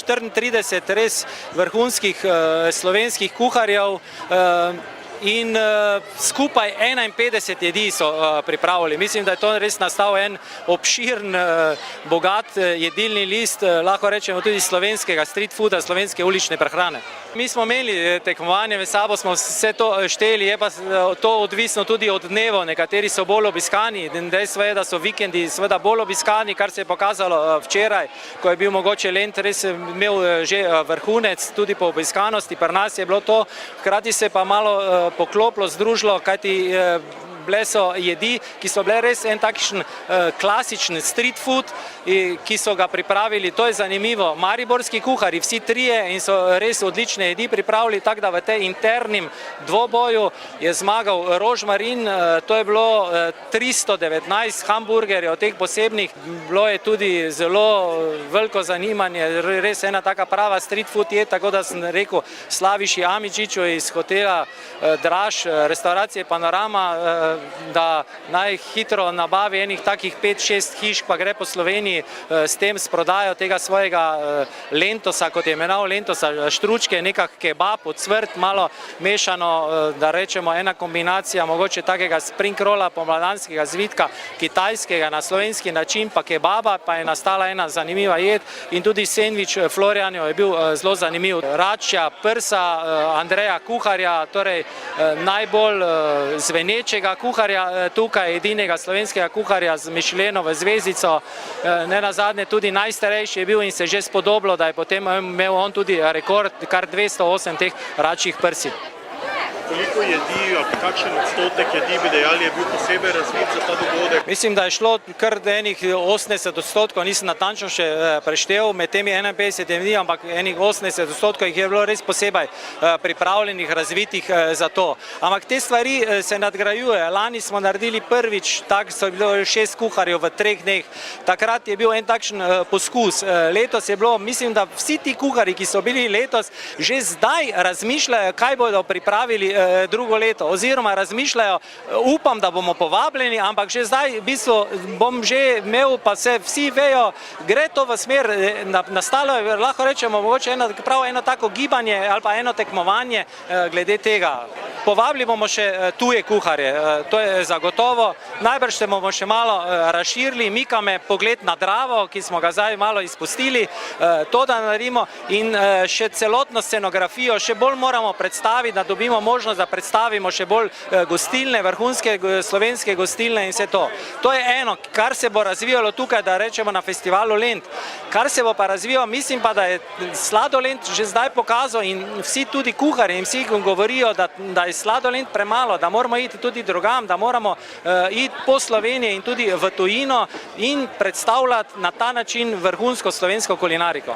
34 res vrhunskih slovenskih kuharjev in skupaj 51 jedi so pripravili. Mislim, da je to res nastal en obširen, bogat jedilni list, lahko rečemo tudi slovenskega street fooda, slovenske ulične prehrane. Mi smo imeli tekmovanje, v sabo smo vse to šteli, je pa to odvisno tudi od dnevov, nekateri so bolj obiskani, dejstvo je, da so vikendi seveda bolj obiskani, kar se je pokazalo včeraj, ko je bil mogoče Lent res imel že vrhunec, tudi po obiskanosti, pri nas je bilo to, hkrati se pa malo poklopilo, združilo, kajti bile so jedi, ki so bile res en takšen klasičen street food, ki so ga pripravili, to je zanimivo, mariborski kuharji, vsi trije in so res odlične jedi pripravili, tako da v tej internim dvoboju je zmagal Rožmarin, to je bilo 319 hamburgerjev, teh posebnih, bilo je tudi zelo veliko zanimanje, res ena taka prava street food je, tako da sem rekel Slaviši Amidžiču iz hotela Draž, restauracije Panorama, da naj hitro nabavi enih takih 5-6 hiš, pa gre po Sloveniji s tem s prodajo tega svojega lentosa, kot je imenoval lentosa, štručke, nekak kebab, ocvrt, malo mešano, da rečemo ena kombinacija mogoče takega spring rolla, pomladanskega zvitka, kitajskega na slovenski način, pa kebaba, pa je nastala ena zanimiva jed in tudi sendvič Florijanov je bil zelo zanimiv. Račja, prsa Andreja Kuharja, torej najbolj zvenečega kuharja tukaj, edinega slovenskega kuharja z Michelinovo zvezdico, ne nazadnje tudi najstarejši je bil in se že spodobilo, da je potem imel on tudi rekord, kar 208 teh račjih prsi. Koliko jedi, kakšen odstotek jedi bi dejali je bil posebej razvit za ta dogodek? Mislim, da je šlo kar enih 80%, nisem natančno še preštel med temi 51 jedi, ampak enih 80% jih je bilo res posebej pripravljenih, razvitih za to. Ampak te stvari se nadgrajuje. Lani smo naredili prvič, tako so bilo 6 kuharjev v 3 dneh. Takrat je bil en takšen poskus. Letos je bilo, mislim, da vsi ti kuharji, ki so bili letos, že zdaj razmišljajo, kaj bodo pripravili drugo leto, oziroma razmišljajo, upam, da bomo povabljeni, ampak že zdaj v bistvu bom že imel, pa se vsi vejo, gre to v smer, nastalo je, lahko rečemo, mogoče prav eno tako gibanje ali pa eno tekmovanje glede tega. Povabili bomo še tuje kuharje, to je zagotovo, najbrž se bomo še malo razširili, mika me pogled na Dravo, ki smo ga zdaj malo izpustili, to da naredimo in še celotno scenografijo še bolj moramo predstaviti, da dobimo možnost, da predstavimo še bolj gostilne, vrhunske slovenske gostilne in vse to. To je eno, kar se bo razvijalo tukaj, da rečemo na festivalu Lent. Kar se bo pa razvijalo, mislim pa, da je sladoled že zdaj pokazal in vsi tudi kuharji in vsi govorijo, da je sladoled premalo, da moramo iti tudi drugam, da moramo iti po Sloveniji in tudi v tujino in predstavljati na ta način vrhunsko slovensko kulinariko.